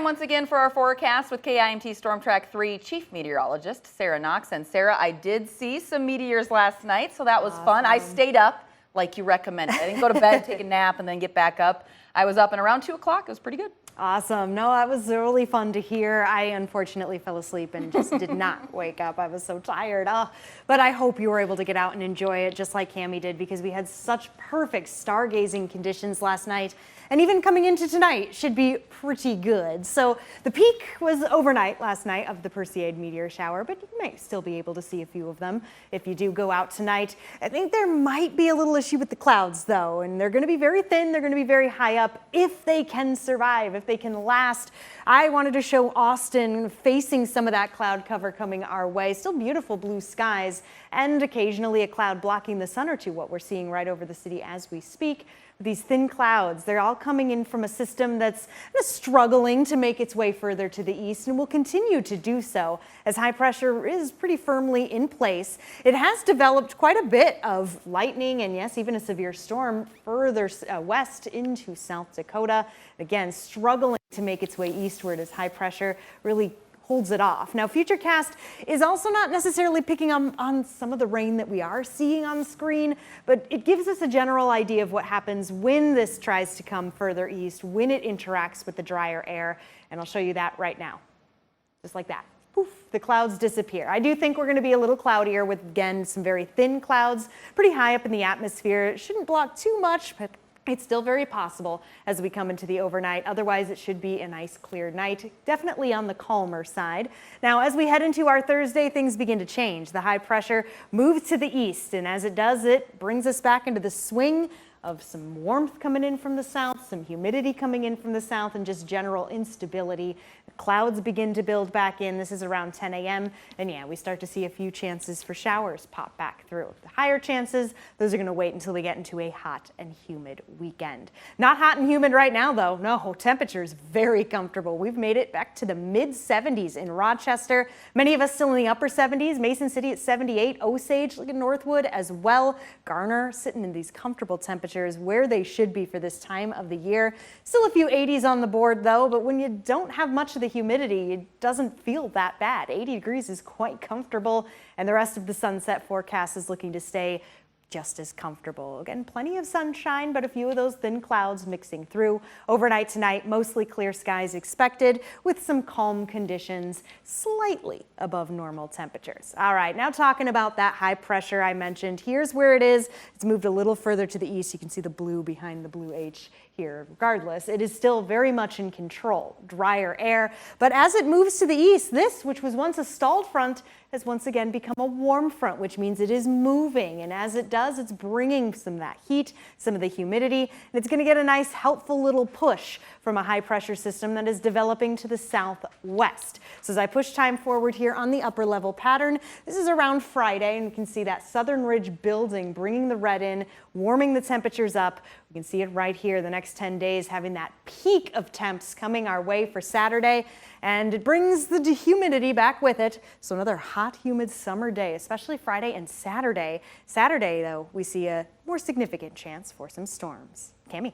time once again for our forecast with KIMT Storm Track 3 Chief Meteorologist Sarah Knox. And Sarah, I did see some meteors last night, so that was fun. I stayed up like you recommended. I didn't go to bed, take a nap, and then get back up. I was up and around 2 o'clock. It was pretty good. Awesome. No, that was really fun to hear. I unfortunately fell asleep and just did not wake up. I was so tired. But I hope you were able to get out and enjoy it just like Cami did, because we had such perfect stargazing conditions last night. And even coming into tonight should be pretty good. So the peak was overnight last night of the Perseid meteor shower, but you might still be able to see a few of them if you do go out tonight. I think there might be a little issue with the clouds though, and they're going to be very thin. They're going to be very high up if they can survive, if they can last. I wanted to show Austin facing some of that cloud cover coming our way. Still beautiful blue skies and occasionally a cloud blocking the sun or two, what we're seeing right over the city as we speak. These thin clouds, they're all coming in from a system that's struggling to make its way further to the east and will continue to do so as high pressure is pretty firmly in place. It has developed quite a bit of lightning and yes, even a severe storm further west into South Dakota. Again, struggling to make its way eastward as high pressure really holds it off. Now, Futurecast is also not necessarily picking on some of the rain that we are seeing on the screen, but it gives us a general idea of what happens when this tries to come further east, when it interacts with the drier air. And I'll show you that right now. Just like that. Poof, the clouds disappear. I do think we're going to be a little cloudier with, again, some very thin clouds, pretty high up in the atmosphere. It shouldn't block too much, but it's still very possible as we come into the overnight. Otherwise, it should be a nice clear night, definitely on the calmer side. Now, as we head into our Thursday, things begin to change. The high pressure moves to the east, and as it does, it brings us back into the swing of some warmth coming in from the south, some humidity coming in from the south, and just general instability. The clouds begin to build back in. This is around 10 a.m. And yeah, we start to see a few chances for showers pop back through. The higher chances, those are going to wait until we get into a hot and humid weekend. Not hot and humid right now, though. No, temperatures very comfortable. We've made it back to the mid 70s in Rochester. Many of us still in the upper 70s. Mason City at 78. Osage, look at Northwood as well. Garner sitting in these comfortable temperatures where they should be for this time of the year. Still a few 80s on the board though, but when you don't have much of the humidity, it doesn't feel that bad. 80 degrees is quite comfortable, and the rest of the sunset forecast is looking to stay just as comfortable. Again, plenty of sunshine, but a few of those thin clouds mixing through. Overnight tonight, mostly clear skies expected with some calm conditions, slightly above normal temperatures. All right, now talking about that high pressure I mentioned, here's where it is. It's moved a little further to the east. You can see the blue behind the blue H here. Regardless, it is still very much in control. Drier air, but as it moves to the east, this, which was once a stalled front, has once again become a warm front, which means it is moving. And as it does, it's bringing some of that heat, some of the humidity, and it's going to get a nice, helpful little push from a high pressure system that is developing to the southwest. So as I push time forward here on the upper level pattern, this is around Friday, and you can see that southern ridge building, bringing the red in, warming the temperatures up. We can see it right here the next 10 days, having that peak of temps coming our way for Saturday, and it brings the humidity back with it. So another hot, humid summer day, especially Friday and Saturday. Saturday, though, we see a more significant chance for some storms. Cami.